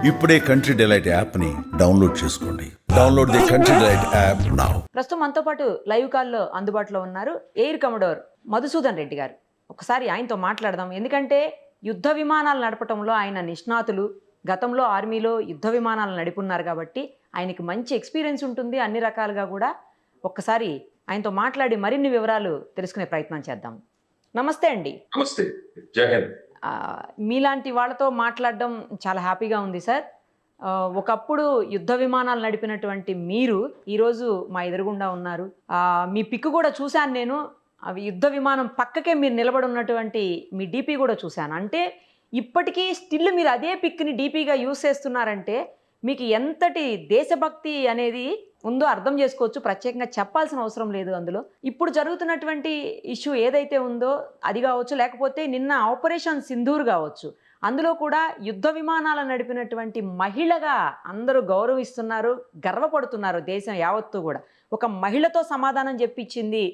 ఇప్పుడే country delight యాప్ని download చేసుకోండి. Download the country delight app now. ప్రస్తుతం మనతో పాటు లైవ్ కాల్లో అందుబాటులో ఉన్నారు ఎయిర్ కమోడోర్ మధుసూదన్ రెడ్డి గారు. ఒకసారి ఆయనతో మాట్లాడదాం. ఎందుకంటే యుద్ధ విమానాలు నడపటంలో ఆయన నిష్ణాతులు. గతంలో ఆర్మీలో యుద్ధ విమానాలు నడిపున్నారు కాబట్టి ఆయనకి మంచి ఎక్స్పీరియన్స్ ఉంటుంది అన్ని రకాలుగా కూడా. ఒక్కసారి ఆయనతో మాట్లాడి మరిన్ని వివరాలు తెలుసుకునే ప్రయత్నం చేద్దాం. నమస్తే అండి. నమస్తే, జై హింద్. మీలాంటి వాళ్ళతో మాట్లాడడం చాలా హ్యాపీగా ఉంది సార్. ఒకప్పుడు యుద్ధ విమానాలు నడిపినటువంటి మీరు ఈరోజు మా ఎదురుగుండా ఉన్నారు. మీ పిక్ కూడా చూశాను నేను. అవి యుద్ధ విమానం పక్కకే మీరు నిలబడి ఉన్నటువంటి మీ డీపీ కూడా చూశాను. అంటే ఇప్పటికీ స్టిల్ మీరు అదే పిక్ని డీపీగా యూజ్ చేస్తున్నారంటే మీకు ఎంతటి దేశభక్తి అనేది ఉందో అర్థం చేసుకోవచ్చు. ప్రత్యేకంగా చెప్పాల్సిన అవసరం లేదు అందులో. ఇప్పుడు జరుగుతున్నటువంటి ఇష్యూ ఏదైతే ఉందో అది కావచ్చు, లేకపోతే నిన్న ఆపరేషన్ సింధూర్ కావచ్చు, అందులో కూడా యుద్ధ విమానాలు నడిపినటువంటి మహిళగా అందరూ గౌరవిస్తున్నారు, గర్వపడుతున్నారు దేశం యావత్తు కూడా. ఒక మహిళతో సమాధానం చెప్పించింది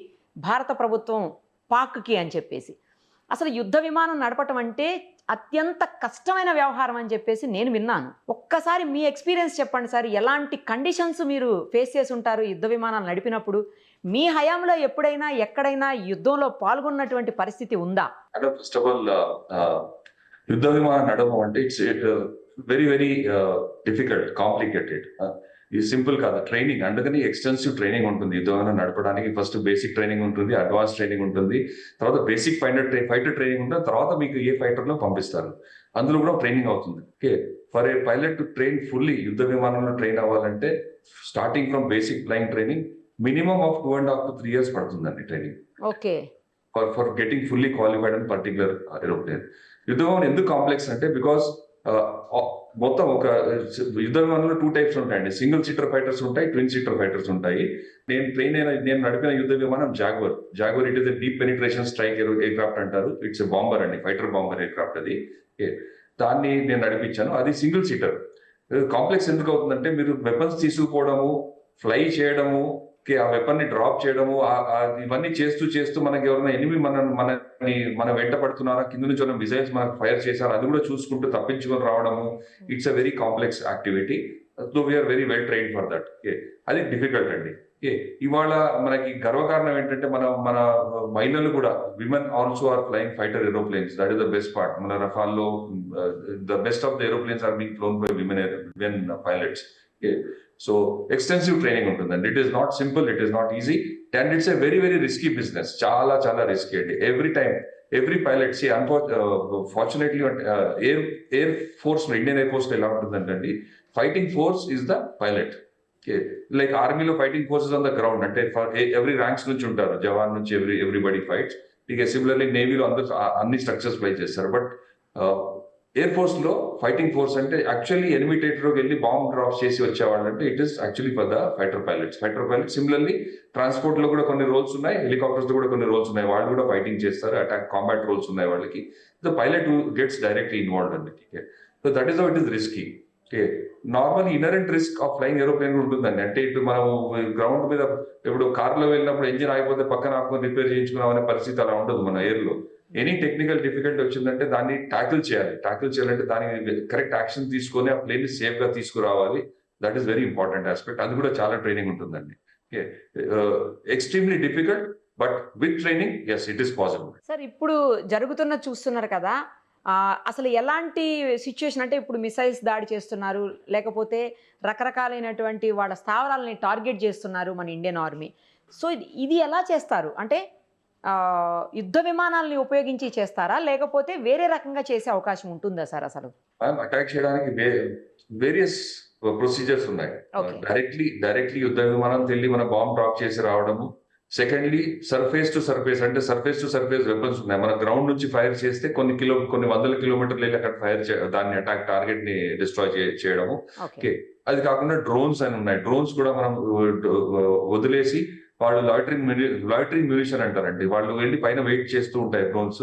భారత ప్రభుత్వం పాక్కి అని చెప్పేసి. అసలు యుద్ధ విమానం నడపటం అంటే అత్యంత కష్టమైన వ్యవహారం అని చెప్పేసి నేను విన్నాను. ఒక్కసారి మీ ఎక్స్పీరియన్స్ చెప్పండి సార్. ఎలాంటి కండిషన్స్ మీరు ఫేస్ చేసి ఉంటారు యుద్ధ విమానాలు నడిపినప్పుడు? మీ హయాంలో ఎప్పుడైనా ఎక్కడైనా యుద్ధంలో పాల్గొన్నటువంటి పరిస్థితి ఉందా? ఫస్ట్ ఆఫ్ ఆల్, యుద్ధ విమానం నడపడం అంటే it's very very difficult, complicated. ఇది సింపుల్ కాదు. ట్రైనింగ్ అందుకని ఎక్స్టెన్సివ్ ట్రైనింగ్ ఉంటుంది యుద్ధ విమానం నడపడానికి. ఫస్ట్ బేసిక్ ట్రైనింగ్ ఉంటుంది, అడ్వాన్స్ ట్రైనింగ్ ఉంటుంది, తర్వాత బేసిక్ ఫైటర్ ట్రైనింగ్ ఉంటుంది, తర్వాత మీకు ఏ ఫైటర్ లో పంపిస్తారు అందులో కూడా ట్రైనింగ్ అవుతుంది. Okay, for a pilot to train fully యుద్ధ విమానంలో ట్రైన్ అవ్వాలంటే starting from basic flying training minimum of 2.5 to 3 years పడుతుందండి training. Okay, for getting fully qualified and particular aeroplane. యుద్ధ విమానం ఎందుకు కాంప్లెక్స్ అంటే బికాస్ మొత్తం ఒక యుద్ధ విమానంలో 2 types ఉంటాయండి. సింగిల్ సీటర్ ఫైటర్స్ ఉంటాయి, ట్విన్ సీటర్ ఫైటర్స్ ఉంటాయి. నేను నడిపిన యుద్ధ విమానం Jaguar. It is deep penetration strike aircraft అంటారు. ఇట్స్ బాంబర్ అండి, ఫైటర్ బాంబర్ ఎయిర్క్రాఫ్ట్ అది. దాన్ని నేను నడిపించాను. అది సింగిల్ సీటర్. కాంప్లెక్స్ ఎందుకు అవుతుందంటే మీరు వెపన్స్ తీసుకుపోవడము, ఫ్లై చేయడము, ఆ వెపన్ ని డ్రాప్ చేయడము, ఇవన్నీ చేస్తూ మనకి ఎవరైనా ఎనిమి మన వెంట పడుతున్నారా, కింద నుంచి ఉన్న మిసైల్స్ మనకు ఫైర్ చేశారు, అది కూడా చూసుకుంటూ తప్పించుకొని రావడము. It's a very complex activity. So we are very well train for that. అది డిఫికల్ట్ అండి. ఇవాళ మనకి గర్వకారణం ఏంటంటే మన మహిళలు కూడా, women also are flying fighter aeroplanes. That is the best part. మన రఫాల్లో the best of the aeroplanes are being flown by women pilots. So extensive training ఉంటుందండి. It is not simple, it is not easy, and it's a very very risky business. చాలా చాలా risky అండి. Every pilot fortunately air force లో, Indian air force లో ఎలా ఉంటుందంటే fighting force is the pilot. Like ఆర్మీలో fighting forces on the ground, అంటే every ranks నుంచి ఉంటారు, జవాన్ నుంచి ఎవ్రీబడి ఫైట్స్. ఇక సిమిలర్లీ నేవీలో అందరూ అన్ని స్ట్రక్చర్స్ ప్లే చేస్తారు. బట్ ఎయిర్ ఫోర్స్ లో ఫైటింగ్ ఫోర్స్ అంటే యాక్చువల్లీ ఎనిమీ టెరిటరీకి వెళ్ళి బాంబ్ డ్రాప్ చేసి వచ్చేవాళ్ళు అంటే it is actually for the fighter pilots. Similarly transport లో కూడా కొన్ని రోల్స్ ఉన్నాయి, హెలికాప్టర్స్ లో కూడా కొన్ని రోల్స్ ఉన్నాయి, వాళ్ళు కూడా ఫైటింగ్ చేస్తారు, అటాక్ కాంబాట్ రోల్స్ ఉన్నాయి వాళ్ళకి. The pilot gets directly involved అండి. So that is how it is risky. Normal inherent risk of flying aeroplane ఉంటుందండి. అంటే ఇప్పుడు మనం గ్రౌండ్ మీద ఇప్పుడు కార్లో వెళ్ళినప్పుడు ఇంజిన్ ఆగిపోతే పక్కన ఆపుకొని రిపేర్ చేయించుకున్నాం అనే పరిస్థితి అలా ఉండదు మన ఎయిర్ లో. ఎనీ టెక్నికల్ డిఫికల్టీ వచ్చిందంటే దాన్ని ట్యాకిల్ చేయాలంటే దానికి కరెక్ట్ యాక్షన్ తీసుకొని ఆ ప్లేన్ ని సేఫ్ గా తీసుకురావాలి. That is very important aspect. అది కూడా చాలా ట్రైనింగ్ ఉంటుందండి. Extremely difficult, but with training yes it is possible. Sir, ఇప్పుడు జరుగుతున్న చూస్తున్నారు కదా, అసలు ఎలాంటి సిచ్యుయేషన్ అంటే ఇప్పుడు మిసైల్స్ దాడి చేస్తున్నారు, లేకపోతే రకరకాలైనటువంటి వాళ్ళ స్థావరాలని టార్గెట్ చేస్తున్నారు మన ఇండియన్ ఆర్మీ. సో ఇది ఎలా చేస్తారు? అంటే యుద్ధ విమానాలని ఉపయోగించి చేస్తారా, లేకపోతే వేరే రకంగా చేసే అవకాశం ఉంటుందా సార్? అసలు అటాక్ చేయడానికి వేరియస్ ప్రొసీజర్స్ ఉన్నాయి. డైరెక్ట్లీ యుద్ధ విమానం వెళ్ళి మన బాంబ్ డ్రాప్ చేసి రావడము. సెకండ్లీ సర్ఫేస్ టు సర్ఫేస్, అంటే సర్ఫేస్ టు సర్ఫేస్ వెపన్స్ ఉన్నాయి. మన గ్రౌండ్ నుంచి ఫైర్ చేస్తే కొన్ని వందల కిలోమీటర్లు వెళ్ళి అక్కడ ఫైర్ దాన్ని అటాక్ టార్గెట్ ని డిస్ట్రాయ్ చేయడము. అది కాకుండా డ్రోన్స్ అని ఉన్నాయి. డ్రోన్స్ కూడా మనం వదిలేసి వాళ్ళు లాయిటరింగ్ మ్యూనిషన్ అంటారండి. వాళ్ళు వెళ్ళి పైన వెయిట్ చేస్తూ ఉంటాయి డ్రోన్స్.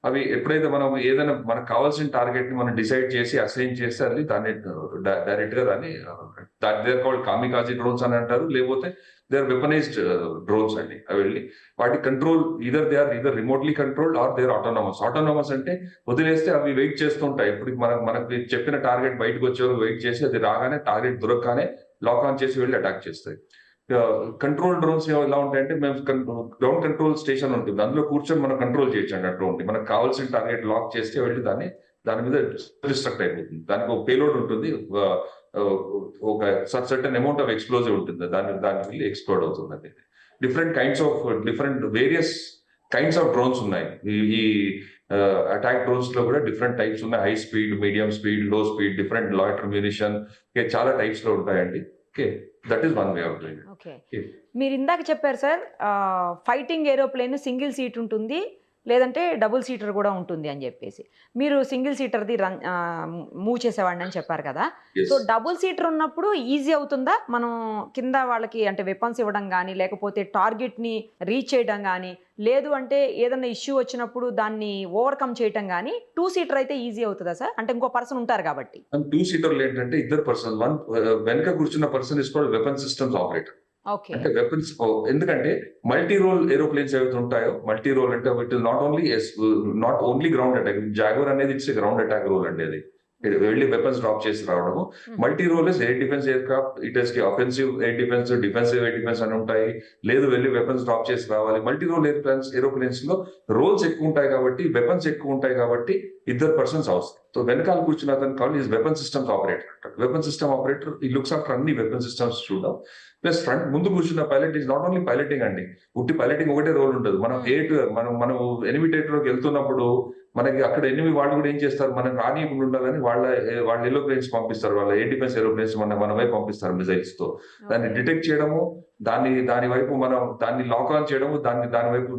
అవి ఎప్పుడైతే మనం ఏదైనా మనకు కావాల్సిన టార్గెట్ ని మనం డిసైడ్ చేసి అసైన్ చేస్తే అది దాన్ని డైరెక్ట్ గా దాన్ని దేర్ కాల్డ్ కామికాజీ డ్రోన్స్ అని అంటారు, లేకపోతే దే ఆర్ వెపనైజ్డ్ డ్రోన్స్ అండి. అవి వెళ్ళి వాటి control either remotely controlled or they are autonomous అంటే వదిలేస్తే అవి వెయిట్ చేస్తుంటాయి. ఇప్పుడు మనకి చెప్పిన టార్గెట్ బయటకు వచ్చే వెయిట్ చేసి అది రాగానే టార్గెట్ దొరకగానే లాక్ ఆన్ చేసి వెళ్ళి అటాక్ చేస్తాయి. కంట్రోల్ డ్రోన్స్ ఎలా ఉంటాయంటే మేము గ్రౌండ్ కంట్రోల్ స్టేషన్ ఉంటుంది, అందులో కూర్చొని మనం కంట్రోల్ చేయొచ్చండి ఆ డ్రోన్ ని. మనకు కావాల్సిన టార్గెట్ లాక్ చేస్తే వెళ్ళి దాని మీద డిస్ట్రక్ట్ అయిపోతుంది. దానికి ఒక పేలోడ్ ఉంటుంది, ఒక సర్టన్ అమౌంట్ ఆఫ్ ఎక్స్ప్లోజివ్ ఉంటుంది, దాన్ని వెళ్ళి ఎక్స్ప్లోడ్ అవుతుంది. అది వేరియస్ కైండ్స్ ఆఫ్ డ్రోన్స్ ఉన్నాయి. ఈ అటాక్ డ్రోన్స్ లో కూడా డిఫరెంట్ టైప్స్ ఉన్నాయి. హై స్పీడ్, మీడియం స్పీడ్, లో స్పీడ్, డిఫరెంట్ లాయిటర్ మ్యూనిషన్, చాలా టైప్స్ లో ఉంటాయండి. Okay, that is one way of doing. Okay, మీరు ఇందాక చెప్పారు sir fighting aeroplane single seat ఉంటుంది, లేదంటే డబుల్ సీటర్ కూడా ఉంటుంది అని చెప్పేసి. మీరు సింగిల్ సీటర్ది మూవ్ చేసేవాడిని అని చెప్పారు కదా. సో డబుల్ సీటర్ ఉన్నప్పుడు ఈజీ అవుతుందా మనం కింద వాళ్ళకి అంటే వెపన్స్ ఇవ్వడం కానీ, లేకపోతే టార్గెట్ని రీచ్ చేయడం కానీ, లేదు అంటే ఏదైనా ఇష్యూ వచ్చినప్పుడు దాన్ని ఓవర్కమ్ చేయటం కానీ? టూ సీటర్ అయితే ఈజీ అవుతుందా సార్? అంటే ఇంకో పర్సన్ ఉంటారు కాబట్టి. టూ సీటర్లు ఏంటంటే ఇద్దరు పర్సన్, వెనక కూర్చున్న person is called weapon systems operator. అంటే వెపన్స్, ఎందుకంటే మల్టీ రోల్ ఏరోప్లేన్స్ ఏవైతే ఉంటాయో, మల్టీ రోల్ అంటే it is not only ground attack. Jaguar అనేది ఇట్స్ గ్రౌండ్ అటాక్ రోల్ అండి. అది వెళ్ళి వెపన్స్ డ్రాప్ చేసి రావడము. Multi role is air defence aircraft, it is offensive air defence, defensive air defence అని ఉంటాయి. లేదు వెళ్ళి వెపన్స్ డ్రాప్ చేసి రావాలి. మల్టీ రోల్ ఏరోప్లేన్స్ లో రోల్స్ ఎక్కువ ఉంటాయి కాబట్టి, వెపన్స్ ఎక్కువ ఉంటాయి కాబట్టి ఇద్దరు పర్సన్స్ అవసరం. సో వెనకాల కూర్చున్న అతను call is weapon systems operator అంటారు. వెపన్ సిస్టమ్ ఆపరేటర్ ఈ లుక్స్ ఆఫ్టర్ అన్ని వెపన్ సిస్టమ్స్ చూడడం. ప్లస్ ఫ్రంట్ ముందు కూర్చున్న pilot is not only piloting అండి. ఉట్టి పైలటింగ్ ఒకటే రోల్ ఉంటుంది. మనం ఎనిమి టెరిటరీలోకి వెళ్తున్నప్పుడు మనకి అక్కడ ఎనిమి వాళ్ళు కూడా ఏం చేస్తారు, మనం రానియకుండా ఉండాలని వాళ్ళ ఏరోప్లేన్స్ పంపిస్తారు, వాళ్ళ ఎయిర్ డిఫెన్స్ ఏరోప్లేన్స్ మన వైపు పంపిస్తారు మిజైల్స్ తో. దాన్ని డిటెక్ట్ చేయడము, దాని వైపు మనం దాన్ని లాక్ ఆన్ చేయడము, దాని వైపు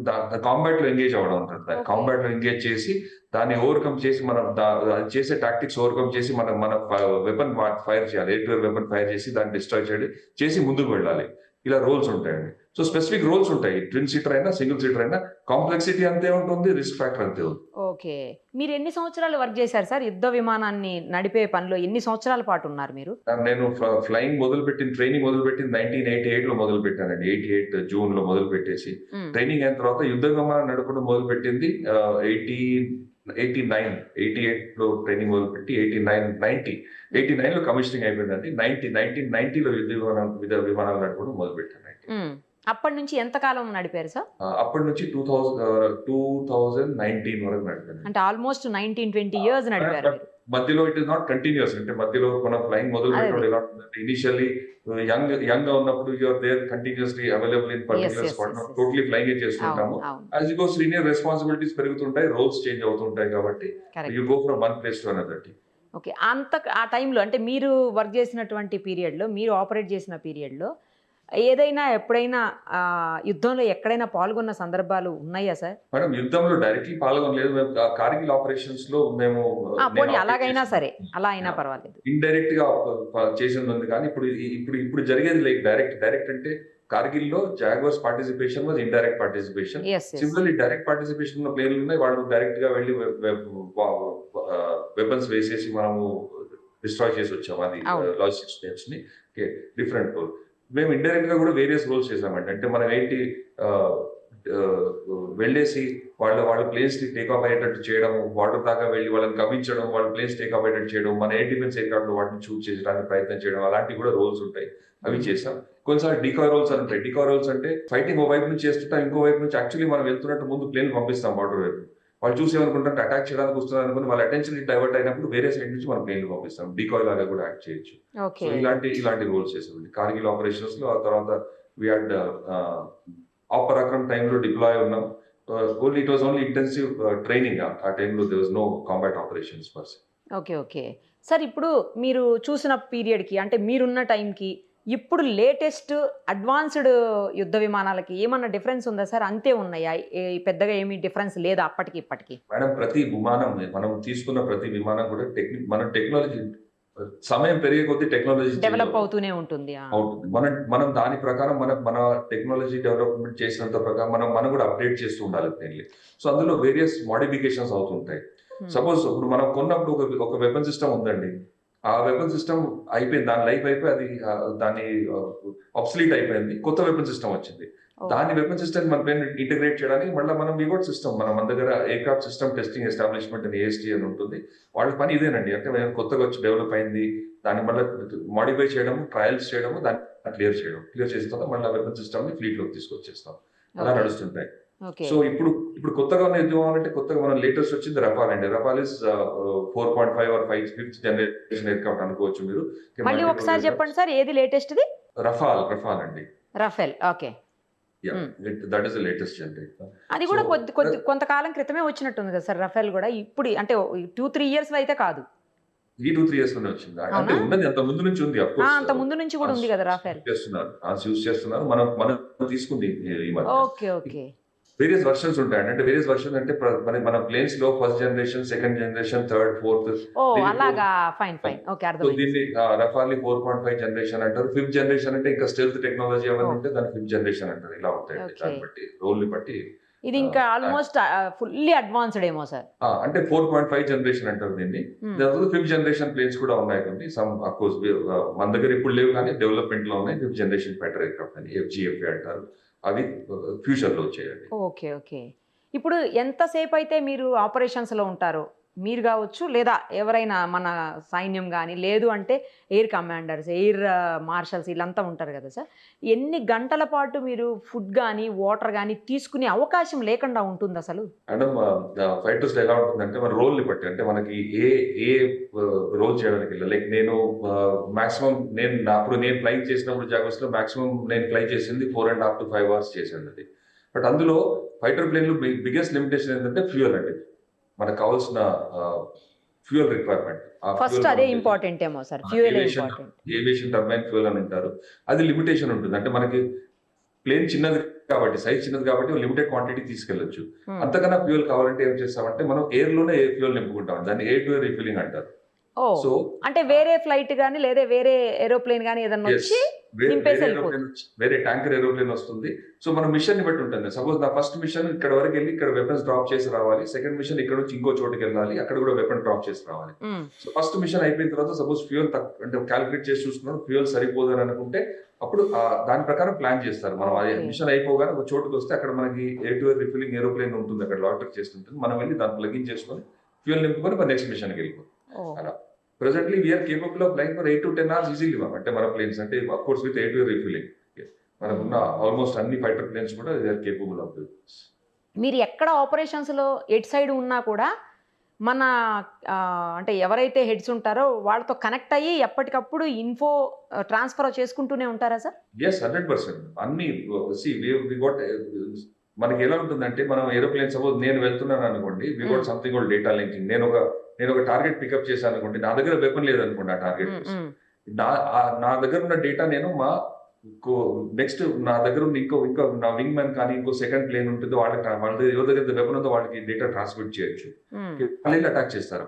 కాంబాట్ లో ఎంగేజ్ అవ్వడం ఉంటుంది. కాంబాట్ లో ఎంగేజ్ చేసి దాన్ని ఓవర్కమ్ చేసి మనం చేసే టాక్టిక్స్ ఓవర్కమ్ చేసి మన వెపన్ ఫైర్ చేయాలి. Air to air weapon fire చేసి దాన్ని డిస్ట్రాయ్ చేసి ముందుకు వెళ్ళాలి. ఇలా రోల్స్ ఉంటాయండి. సో స్పెసిఫిక్ రోల్స్ ఉంటాయి. ట్విన్ సీటర్ అయినా సింగిల్ సీటర్ అయినా కాంప్లెక్సిటీ అంతే ఉంటుంది, రిస్క్ ఫ్యాక్టర్ అంతే ఉంది. ఓకే, మీరు ఎన్ని సంవత్సరాలు వర్క్ చేశారు సార్ యుద్ధ విమానాన్ని నడిపే పనిలో? ఎన్ని సంవత్సరాల పాటు ఉన్నారు మీరు? నేను ఫ్లయింగ్ ట్రైనింగ్ మొదలుపెట్టింది 1988 లో మొదలు పెట్టానండి. 88 జూన్ లో మొదలు పెట్టేసి ట్రైనింగ్ అయిన తర్వాత యుద్ధ విమానం నడపడం మొదలు పెట్టింది 88 లో ట్రైనింగ్ మొదలుపెట్టి 89 లో కమిషనింగ్ అయిపోయిందండి. 1990 లో యుద్ధ విమానాలు నడపడం మొదలు పెట్టాను. అప్పటి నుంచి ఎంత కాలం నడిపారు సార్? అప్పటి నుంచి 2019 వరకు నడిపాను. అంటే ఆల్మోస్ట్ 19-20 ఇయర్స్ నడిపారు. మధ్యలో ఇట్ ఇస్ నాట్ కంటిన్యూస్. అంటే మధ్యలో మన ఫ్లయింగ్ మొదలు పెట్టడం ఎలా ఉంటుందంటే, ఇనిషియల్లీ యంగ్ గా ఉన్నప్పుడు you are there continuously available in particular spot, totally flying చేస్తుంటాము. As you go senior responsibilities పెరుగుతుంటాయి, రోల్స్ చేంజ్ అవుతుంటాయి కాబట్టి you go from one place to another. Okay, ఆ టైంలో అంటే మీరు వర్క్ చేసినటువంటి పీరియడ్లో, మీరు ఆపరేట్ చేసిన పీరియడ్లో ఏదైనా ఎప్పుడైనా యుద్ధంలో ఎక్కడైనా పాల్గొన్న సందర్భాలు ఉన్నాయా సార్? మేడం, యుద్ధంలో డైరెక్ట్లీ పాల్గొనలేదు. కార్గిల్ ఆపరేషన్స్ లో మేము అలాగైనా సరే, అలా అయినా పర్వాలేదు, ఇండైరెక్ట్ గా చేసింది ఉంది. కానీ ఇప్పుడు జరిగేది లైక్ డైరెక్ట్ అంటే కార్గిల్ లో Jaguars participation was indirect participation. Simply direct participation ఉన్న ప్లేన్లు ఉన్నాయి, వాళ్ళు డైరెక్ట్ గా వెళ్ళి వెపన్స్ వేసేసి మనము డిస్ట్రాయ్ చేసి వచ్చాము. అది లాజిస్టిక్స్ నేమ్స్ ని డిఫరెంట్ రోల్. మేము ఇండైరెక్ట్ గా కూడా వేరియస్ రోల్స్ చేసామండి. అంటే మనం ఏంటి వెళ్ళేసి వాళ్ళ ప్లేన్స్ ని టేక్ ఆఫ్ అయ్యేటట్టు చేయడం, వాటర్ దాకా వెళ్ళి వాళ్ళని కవించడం, వాళ్ళ ప్లేన్స్ టేక్ ఆఫ్ అయ్యేటట్టు చేయడం, మన ఎయిర్ డిఫెన్స్ ఎయిర్క్రాఫ్ట్ లో వాటిని చూస్ చేయడానికి ప్రయత్నం చేయడం, అలాంటివి కూడా రోల్స్ ఉంటాయి. అవి చేసాం. కొన్నిసార్లు డికాయ్ రోల్స్ అని ఉంటాయి. డికాయ్ రోల్స్ అంటే ఫైటింగ్ ఓ వైపు నుంచి చేస్తుంటాం, ఇంకో వైపు నుంచి యాక్చువల్లీ మనం వెళ్తున్నట్టు ముందు ప్లేన్ పంపిస్తాం వాటర్ వైపు. వాళ్ళు చూసి ఏమనుకుంటారు, అటాక్ చేయడానికి వస్తున్నారు అనుకుని వాళ్ళ అటెన్షన్ డైవర్ట్ అయినప్పుడు వేరే సైడ్ నుంచి మనం ప్లేన్ పంపిస్తాం. డికాయ్ లాగా కూడా యాక్ట్ చేయొచ్చు. సో ఇలాంటి రోల్స్ చేసామండి కార్గిల్ ఆపరేషన్స్ లో. ఆ తర్వాత వి హ్యాడ్ ఆపరాక్రమ్ టైంలో డిప్లాయ్ ఉన్నాం. Only it was only intensive training. ఆ టైంలో there was no combat operations per se. Okay sir, ఇప్పుడు మీరు చూసిన పీరియడ్కి అంటే మీరున్న టైంకి ఇప్పుడు లేటెస్ట్ అడ్వాన్స్డ్ యుద్ధ విమానాలకి ఏమన్నా డిఫరెన్స్ ఉందా సార్? అంతే ఉన్నాయా? పెద్దగా ఏమీ డిఫరెన్స్ లేదా అప్పటికి ఇప్పటికి? మేడం, ప్రతి విమానం మనం తీసుకున్న ప్రతి విమానం కూడా మన టెక్నాలజీ సమయం పెరిగే కొద్దీ టెక్నాలజీ డెవలప్ అవుతూనే ఉంటుంది. అవుతుంది. మనం దాని ప్రకారం మన టెక్నాలజీ డెవలప్మెంట్ చేసినంత ప్రకారం మనం కూడా అప్డేట్ చేస్తూ ఉండాలి మెయిన్లీ. సో అందులో వేరియస్ మోడిఫికేషన్స్ అవుతుంటాయి. సపోజ్ ఇప్పుడు మనం కొన్నప్పుడు ఒక వెపన్ సిస్టమ్ ఉందండి. ఆ వెపన్ సిస్టమ్ అయిపోయింది, దాని లైఫ్ అయిపోయి అది దాని ఆబ్సలీట్ అయిపోయింది, కొత్త వెపన్ సిస్టమ్ వచ్చింది. దాని వెపన్ సిస్టమ్ మన పైన ఇంటిగ్రేట్ చేయడానికి మళ్ళీ మనం విగోట్ సిస్టమ్ మన దగ్గర ఎయిర్క్రాఫ్ట్ సిస్టమ్ టెస్టింగ్ ఎస్టాబ్లిష్మెంట్ అని AST అని ఉంటుంది. వాళ్ళ పని ఇదేనండి. అంటే మేము కొత్తగా వచ్చి డెవలప్ అయింది, దాన్ని మళ్ళీ మాడిఫై చేయడము, ట్రయల్స్ చేయడము, దాన్ని క్లియర్ చేసిన తర్వాత మళ్ళీ వెపన్ సిస్టమ్ ని ఫ్లీట్ లోకి తీసుకొచ్చేస్తాం. అలా నడుస్తుంటాయి. సో ఇప్పుడు కొత్తగా అంటే కొత్తగా మనం లేటెస్ట్ వచ్చింది రఫాల్ అండి. రఫాల్ is 4.5 or 5th generation aircraft అనుకోవచ్చు మీరు. మళ్ళీ ఒకసారి చెప్పండి సార్, ఏది లేటెస్ట్ ది? రఫాల్ అండి. Rafale. Okay. That is the latest generation. అది కూడా కొంతకాలం క్రితమే వచ్చినట్టుంది కదా సార్ రఫేల్ కూడా. ఇప్పుడు అంటే 2-3 ఇయర్స్ అయితే కాదు, ఈ 2-3 ఇయర్స్ లోనే వచ్చింది. అంటే ఉన్నది అంత ముందు నుంచి ఉంది. అంత ముందు నుంచి కూడా ఉంది కదా రఫేల్. చేస్తున్నారు మనం తీసుకుంది ఈ మధ్య. ఓకే. వేరియస్ వర్షన్స్ ఉంటాయండి. అంటే వేరియస్ వర్షన్ అంటే మన ప్లేన్స్ లో first generation, second generation, third, fourth. అలాగా. ఫైన్. ఓకే, అర్థమైంది. దీన్ని రఫాల్ 4.5 జనరేషన్ అంటారు. 5th జనరేషన్ అంటే ఇంకా స్టెల్త్ టెక్నాలజీ అవన్నీ ఉంటే దాన్ని 5th జనరేషన్ అంటారు. ఇలా ఉంటాయి దాన్ని బట్టి, రోల్ ని బట్టి. ఇది ఇంకా ఆల్మోస్ట్ ఫుల్లీ అడ్వాన్స్డ్ ఏమో సార్. అంటే 4.5 జనరేషన్ అంటారు దీన్ని. దాని 5th జనరేషన్ ప్లేన్స్ కూడా ఉన్నాయి కొన్ని. సమ్ ఆఫ్ కోర్స్ మన దగ్గర ఇప్పుడు లేవు కానీ డెవలప్మెంట్ లో ఉన్నాయి. 5th జనరేషన్ ఫైటర్ ఎయిర్క్రాఫ్ట్ అని FGFA అంటారు. అవి ఫ్యూచర్ లో వచ్చేయండి. ఓకే. ఇప్పుడు ఎంతసేపు అయితే మీరు ఆపరేషన్స్ లో ఉంటారో, మీరు కావచ్చు లేదా ఎవరైనా మన సైన్యం కానీ, లేదు అంటే ఎయిర్ కమాండర్స్, ఎయిర్ మార్షల్స్ వీళ్ళంతా ఉంటారు కదా సార్, ఎన్ని గంటల పాటు మీరు ఫుడ్ కానీ వాటర్ కానీ తీసుకునే అవకాశం లేకుండా ఉంటుంది అసలు? అంటే ఫైటర్స్ ఎలా ఉంటుందంటే మన రోల్ ని బట్టి, అంటే మనకి ఏ రోల్ చేయడానికి లైక్ నేను మాక్సిమం నేను ఫ్లైట్ చేసినప్పుడు జాగర్స్ లో మాక్సిమం నేను ఫ్లై చేసింది 4.5 to 5 hours చేశాను అది. బట్ అందులో ఫైటర్ ప్లేన్ లో బిగ్గెస్ట్ లిమిటేషన్ ఏంటంటే ఫ్యూయల్ అండి. మనకు కావాల్సిన ఫ్యూయల్ రిక్వైర్మెంట్. ఫస్ట్ అదే ఇంపార్టెంట్ ఏమో sir, fuel important. Aviation turbine fuel అని అంటారు. అది లిమిటేషన్ ఉంటుంది. అంటే మనకి ప్లేన్ చిన్నది కాబట్టి, సైజ్ చిన్నది కాబట్టి లిమిటెడ్ క్వాంటిటీ తీసుకెళ్లొచ్చు. అంతకన్నా ఫ్యూయల్ కావాలంటే ఏం చేస్తామంటే మనం ఎయిర్ లోనే ఫ్యూయల్ నింపుకుంటాం. దాన్ని ఎయిర్ టు ఎయిర్ రిఫిల్లింగ్ అంటారు. సో అంటే వేరే ఫ్లైట్ గానీ లేదా వేరే ఏరోప్లేన్ గానీ ఏదన్నా వచ్చి వేరే ట్యాంకర్ ఏరోప్లేన్ వస్తుంది. సో మన మిషన్ ని బట్టి ఉంటుంది. సపోజ్ నా ఫస్ట్ మిషన్ ఇక్కడ వరకు వెళ్ళి ఇక్కడ వెపన్స్ డ్రాప్ చేసి రావాలి. సెకండ్ మిషన్ ఇక్కడ నుంచి ఇంకో చోటుకి వెళ్ళాలి, అక్కడ కూడా వెపన్ డ్రాప్ చేసి రావాలి. సో ఫస్ట్ మిషన్ అయిపోయిన తర్వాత సపోజ్ ఫ్యూయల్ అంటే క్యాలిక్యులేట్ చేసి చూసుకున్నాం, ఫ్యూయల్ సరిపోదు అని అనుకుంటే అప్పుడు దాని ప్రకారం ప్లాన్ చేస్తారు. మనం మిషన్ అయిపోగానే ఒక చోటుకి వస్తే అక్కడ మనకి ఎయిర్ టు ఎయిర్ రిఫిల్లింగ్ ఏరోప్లేన్ ఉంటుంది, అక్కడ లాటర్ చేస్తుంటుంది. మనం వెళ్ళి దాన్ని ప్లగిన్ చేసుకొని ఫ్యూయల్ నింపుకొని నెక్స్ట్ మిషన్కి వెళ్ళిపోతాం. అలా presently we are capable of flying for 8 to 10 hours easily. అంటే మన ప్లేన్స్ అంటే of course with air to air refueling మనకున్న ఆల్మోస్ట్ అన్ని ఫైటర్ ప్లేన్స్ కూడా they are capable of this. మీరు ఎక్కడ ఆపరేషన్స్ లో ఎట్ సైడ్ ఉన్నా కూడా మన అంటే ఎవరైతే హెడ్స్ ఉంటారో వాళ్ళతో కనెక్ట్ అయ్యి ఎప్పటికప్పుడు ఇన్ఫో ట్రాన్స్ఫర్ చేసుకుంటూనే ఉంటారా సార్? yes, 100%. అన్ని we got మనకి ఎలా ఉంటుందంటే మనం ఏరోప్లేన్ సపోజ్ నేను వెళ్తున్నాను అనుకోండి, we got something called data linking. నేను ఒక టార్గెట్ పికప్ చేశాను అనుకోండి, నా దగ్గర వెపన్ లేదనుకోండి, ఆ టార్గెట్ నా దగ్గర ఉన్న డేటా నేను నెక్స్ట్ నా దగ్గర ఉన్న ఇంకో నా వింగ్ మ్యాన్ కానీ ఇంకో సెకండ్ ప్లేన్ ఉంటుందో వాళ్ళ ఎవరి దగ్గర వెపన్ ఉందో వాళ్ళకి డేటా ట్రాన్స్మిట్ చేయొచ్చు. వాళ్ళు అటాక్ చేస్తారు.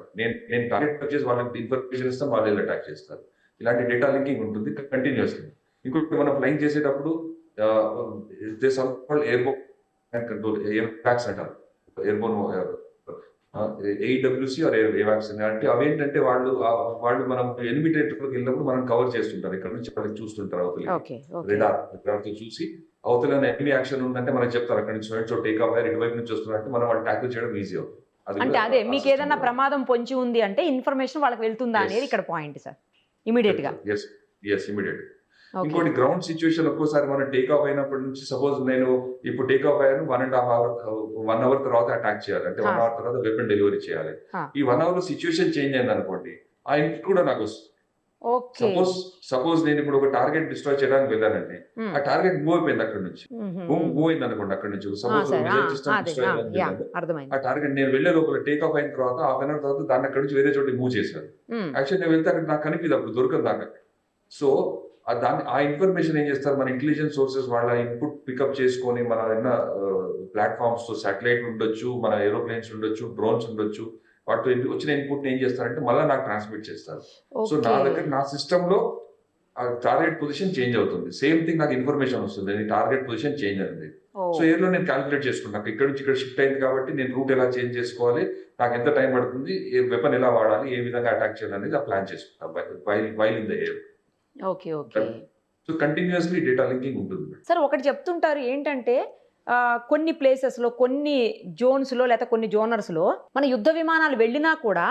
నేను టార్గెట్ చేసి వాళ్ళకి ఇన్ఫర్మేషన్ ఇస్తాం, వాళ్ళు అటాక్ చేస్తారు. ఇలాంటి డేటా లింకింగ్ ఉంటుంది కంటిన్యూస్లీ. ఇంకొకటి మనం ఫ్లైంగ్ చేసేటప్పుడు ఎయిర్బోర్న్ కంట్రోల్ ఏవాక్స్ అంటారు, ఎయిర్బోర్న్ AWC ఆర్ ఏవాక్స్ అంటే అవేంటంటే వాళ్ళు మనం ఎనిమి టెరిటరీలోకి వెళ్ళినప్పుడు మనం కవర్ చేస్తుంటారు. ఇక్కడ నుంచి వాళ్ళకి చూస్తుంటారు, అవతల రేడార్తో చూసి అవతల ఎనిమి యాక్షన్ ఉందంటే మనకి చెప్తారు. అక్కడ నుంచి సో టేక్ ఆఫ్ అయ్యారు, ఇటువైపు నుంచి వస్తున్నారంటే మనం వాళ్ళు ట్యాకిల్ చేయడం ఈజీ అవుతుంది. అంటే అదే మీకు ఏదైనా ప్రమాదం పొంచి ఉంది అంటే ఇన్ఫర్మేషన్ వాళ్ళకి వెళ్తుందా అనేది ఇక్కడ పాయింట్ సార్, ఇమీడియట్ గా. ఇమీడియట్. ఇంకోటి గ్రౌండ్ సిచ్యువేషన్ ఒక్కోసారి మనం టేక్ ఆఫ్ అయినప్పటి నుంచి సపోజ్ నేను ఇప్పుడు టేక్ ఆఫ్ అయ్యాను 1.5 hour తర్వాత అటాక్ చేయాలి, అంటే 1 hour తర్వాత వెపన్ డెలివరీ చేయాలి. ఈ 1 hour లో సిచ్యువేషన్ చేంజ్ అయింది అనుకోండి, ఆ ఇన్పుట్ కూడా నాకు వస్తుంది. సపోజ్ నేను ఇప్పుడు ఒక టార్గెట్ డిస్ట్రాయ్ చేయడానికి వెళ్ళానండి, ఆ టార్గెట్ మూవ్ అయిపోయింది అక్కడ నుంచి, మూవ్ అయింది అనుకోండి అక్కడ నుంచి. సపోజ్ ఆ టార్గెట్ నేను వెళ్లే లోపల టేక్ ఆఫ్ అయిన తర్వాత 1/2 hour తర్వాత దాన్ని అక్కడ నుంచి వేరే చోటికి మూవ్ చేశాను. యాక్చువల్లీ నేను వెళ్తే అక్కడ నాకు కనిపిది, అప్పుడు దొరకదు దాకా. సో ఆ ఇన్ఫర్మేషన్ ఏం చేస్తారు, మన ఇంటెలిజెన్స్ సోర్సెస్ వాళ్ళ ఇన్పుట్ పికప్ చేసుకొని మన ప్లాట్ఫామ్స్ తో శాటిలైట్ ఉండొచ్చు, మన ఏరోప్లేన్స్ ఉండొచ్చు, డ్రోన్స్ ఉండొచ్చు, వాటితో వచ్చిన ఇన్పుట్ ఏం చేస్తారంటే మళ్ళీ నాకు ట్రాన్స్మిట్ చేస్తారు. సో ఓకే నా దగ్గర నా సిస్టమ్ లో టార్గెట్ పొజిషన్ చేంజ్ అవుతుంది. సేమ్ థింగ్ నాకు ఇన్ఫర్మేషన్ వస్తుంది, టార్గెట్ పొజిషన్ చేంజ్ అయింది. సో ఎయిర్ లో నేను క్యాలిక్యులేట్ చేసుకుంటాను, నాకు ఇక్కడ నుంచి ఇక్కడ షిఫ్ట్ అయింది కాబట్టి నేను రూట్ ఎలా చేంజ్ చేసుకోవాలి, నాకు ఎంత టైం పడుతుంది, ఏ వెపన్ ఎలా వాడాలి, ఏ విధంగా అటాక్ చేయాలి అనేది ప్లాన్ చేసుకుంటాను while in the air. Okay okay so continuously data linking ఉంటుంది. సార్ ఒకటి చెప్తుంటారు ఏంటంటే కొన్ని ప్లేసెస్లో కొన్ని జోన్స్లో లేదా కొన్ని జోనర్స్లో మన యుద్ధ విమానాలు వెళ్ళినా కూడా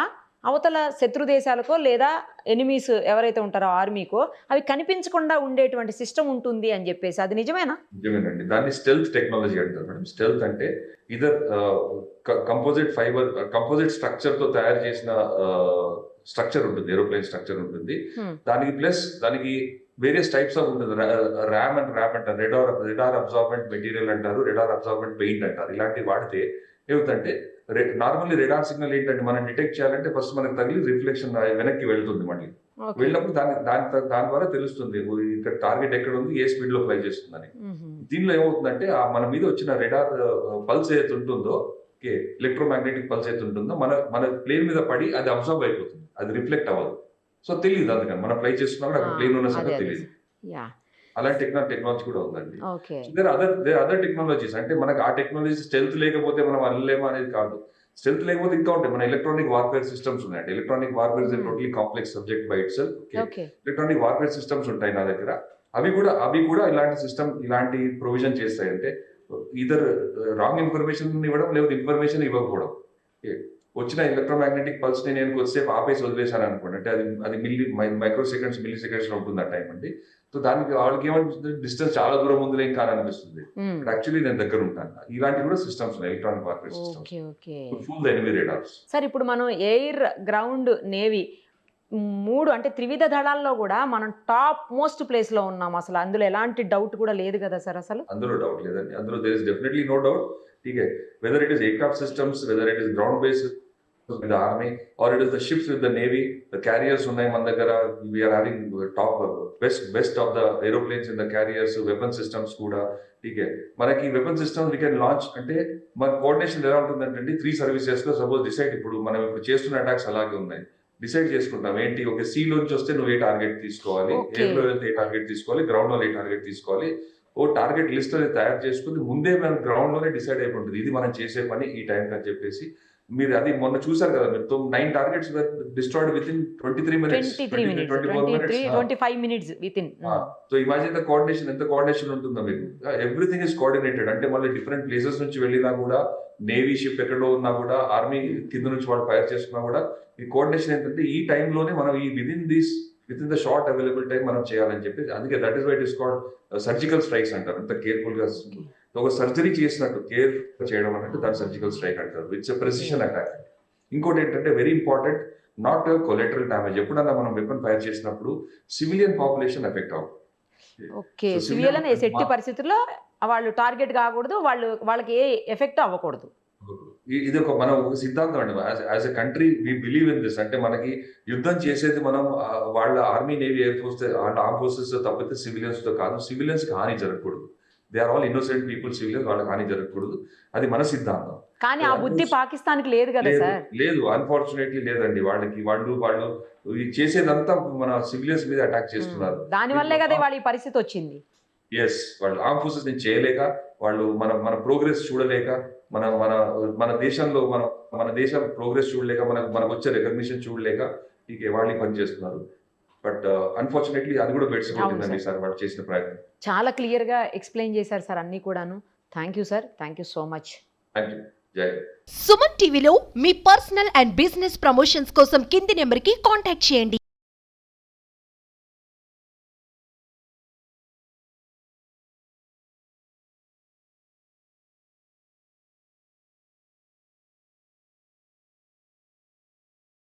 అవతల శత్రు దేశాలకో లేదా ఎనిమీస్ ఎవరైతే ఉంటారో ఆర్మీకో అవి కనిపించకుండా ఉండేటువంటి సిస్టమ్ ఉంటుంది అని చెప్పేసి, అది నిజమేనా? నిజమేనండి, దాన్ని స్టెల్త్ టెక్నాలజీ అంటారు మేడం. స్టెల్త్ అంటే either composite fibre composite structure తో తయారు చేసిన స్ట్రక్చర్ ఉంటుంది, ఏరోప్లేన్ స్ట్రక్చర్ ఉంటుంది. దానికి ప్లస్ దానికి వేరియస్ టైప్స్ ఆఫ్ ఉంటుంది. ర్యామ్ అంటారు, రెడార్ అబ్జార్బెంట్ మెటీరియల్ అంటారు, రెడార్ అబ్జార్బెంట్ పెయింట్ అంటారు. ఇలాంటివి వాడితే ఏమిటంటే నార్మల్లీ రెడార్ సిగ్నల్ ఏంటంటే మనం డిటెక్ట్ చేయాలంటే ఫస్ట్ మనకి తగిలి రిఫ్లెక్షన్ వెనక్కి వెళ్తుంది, మళ్ళీ వెళ్ళినప్పుడు దాని ద్వారా తెలుస్తుంది ఇక్కడ టార్గెట్ ఎక్కడ ఉంది, ఏ స్పీడ్ లో ఫ్లై చేస్తుందని. దీనిలో ఏమవుతుందంటే మన మీద వచ్చిన రెడార్ పల్స్ ఏదైతే ఉంటుందో, ఎలక్ట్రోమాగ్నెటిక్ పల్స్ అయితే ఉంటుందో మన ప్లేన్ మీద పడి అది అబ్జర్వ్ అయిపోతుంది, అది రిఫ్లెక్ట్ అవ్వదు. సో తెలియదు, అందుకని మనం ఫ్లై చేస్తున్నా కూడా అక్కడ ప్లేన్ ఉన్న సంగతి తెలియదు. అలాంటి టెక్నాలజీ కూడా ఉందండి. అదర్ టెక్నాలజీస్ అంటే మనకు ఆ టెక్నాలజీ స్టెల్త్ లేకపోతే మనం వెళ్ళలేమో అనేది కాదు. స్టెల్త్ లేకపోతే ఇంకా ఉంటాయి. మన ఎలక్ట్రానిక్ వార్ఫేర్ సిస్టమ్స్ ఉన్నాయండి. Electronic warfare is totally complex subject by it self. Electronic warfare systems ఉంటాయి నా దగ్గర. అవి కూడా ఇలాంటి ప్రొవిజన్ చేస్తాయి. అంటే ఇదర్ రాంగ్ ఇన్ఫర్మేషన్ ఇవ్వడం, లేదా ఇన్ఫర్మేషన్ ఇవ్వకపోవడం. వచ్చిన ఎలక్ట్రోమాగ్నెటిక్ పల్స్ ని నేను కొద్దిసేపు ఆపేసి వదిలేశాను అనుకోండి, అంటే అది మిల్లీ సెకండ్స్ లో ఉంటుంది ఆ టైం అండి. సో దానికి వాళ్ళకి ఏమనిపిస్తుంది, డిస్టెన్స్ చాలా దూరం ఉందిలే ఇంకా అని అనిపిస్తుంది. యాక్చువల్లీ నేను దగ్గర ఉంటాను. ఇలాంటి కూడా సిస్టమ్స్ ఉన్నాయి, electronic warfare systems. Full the enemy radars. Sir ఇప్పుడు మనం ఎయిర్, గ్రౌండ్, నేవీ 3 అంటే త్రివిధ దళాల్లో కూడా మనం టాప్ మోస్ట్ ప్లేస్ లో ఉన్నాం. అసలు అందులో ఎలాంటి డౌట్ కూడా లేదు కదా సార్? అసలు అందులో డౌట్ లేదండి, అందులో there is definitely no doubt. ఠీకే, whether it is aircraft systems, whether it is ground based with the army, or it is the ships with the navy, the carriers ఉన్నాయి మన దగ్గర. we are having top best of the aeroplanes in the carriers, weapon systems కూడా. ఠీకే, మనకి weapon systems we can launch అంటే మన coordination ఎలా ఉంటుందంటే 3 services లో సపోజ్ డిసైడ్, మనం ఇప్పుడు చేస్తున్న అటాక్స్ అలాగే ఉన్నాయి, డిసైడ్ చేసుకుంటాం ఏంటి, ఒక సీ లోంచి వస్తే నువ్వు ఏ టార్గెట్ తీసుకోవాలి, ఎయిర్ లో వెళ్తే ఏ టార్గెట్ తీసుకోవాలి, గ్రౌండ్ లో ఏ టార్గెట్ తీసుకోవాలి, ఓ టార్గెట్ లిస్ట్ అనేది తయారు చేసుకుని ముందే మనం గ్రౌండ్ లోనే డిసైడ్ అయిపోతుంది ఇది మనం చేసే పని ఈ టైం అని చెప్పేసి. మీరు అది మొన్న చూసారు కదా, మీరు 9 targets destroyed with in 23 minutes, 25 minutes within. So imagine the coordination, ఎంత కోఆర్డినేషన్ ఉంటుందో మీకు. Everything is coordinated. అంటే మళ్ళీ డిఫరెంట్ ప్లేసెస్ నుంచి వెళ్ళినా కూడా, నేవీ షిప్ ఎక్కడో ఉన్నా కూడా, ఆర్మీ కింద నుంచి వాళ్ళు ఫైర్ చేసుకున్నా కూడా, ఈ కోఆర్డినేషన్ ఏంటంటే ఈ టైంలోనే మనం ఈ within the short available time మనం చేయాలని చెప్పి. అందుకే that is why it is called surgical strikes అంటారు. అంత కేర్ఫుల్ గా ఒక సర్జరీ చేసినట్టు కేర్ చేయడం అంటే దాని సర్జికల్ స్ట్రైక్ అంటారు. It's precision attack. ఇంకోటి ఏంటంటే very important, not collateral damage. ఎప్పుడన్నా మనం వెపన్ ఫైర్ చేసినప్పుడు సివిలియన్ పాపులేషన్ ఎఫెక్ట్ అవుతుంది. ఓకే, సివిలియన్ ఎట్టి పరిస్థితుల్లో వాళ్ళు టార్గెట్ కాకూడదు, వాళ్ళకి ఏ ఎఫెక్ట్ అవ్వకూడదు. ఇది మన ఒక సిద్ధాంతం అండి. As a country we believe in this. అంటే మనకి యుద్ధం చేసేది మనం వాళ్ళ ఆర్మీ, నేవీ, ఎయిర్ ఫోర్స్, వాళ్ళ ఆర్మ్ ఫోర్సెస్ తప్పితే సివిలియన్స్ తో కాదు. సివిలియన్స్ కి హాని జరగకూడదు. They are all innocent people. Civilians వాళ్ళకి హాని జరగకూడదు, అది మన సిద్ధాంతం. కానీ ఆ బుద్ధి పాకిస్తాన్ కి లేదు కదా సార్? లేదు, అన్ఫార్చునేట్లీ లేదండి. వాళ్ళు చేసేదంతా మన సివిలియన్స్ మీద అటాక్ చేస్తున్నారు. దాని వల్లే కదా వాళ్ళ ఈ పరిస్థితి వచ్చింది. ఎస్, వాళ్ళు ఆర్మ్ ఫోర్సెస్ ని చేయలేక, వాళ్ళు మన ప్రోగ్రెస్ చూడలేక, మన దేశంలో మన దేశం ప్రోగ్రెస్ చూడలేక, మనకు వచ్చే రికగ్నిషన్ చూడలేక వాళ్ళు పని చేస్తున్నారు. బట్ అన్ఫార్చునేట్లీ అది కూడా బెడ్స్ సార్ వాళ్ళు చేసిన ప్రయత్నం. చాలా క్లియర్ గా ఎక్స్ప్లెయిన్ చేశారు సార్ అన్ని కూడాను. Thank you sir, thank you so much. Thank you. జై. సుమన్ టీవీలో మీ పర్సనల్ అండ్ బిజినెస్ ప్రమోషన్స్ కోసం కింది నెంబర్కి కాంటాక్ట్ చేయండి.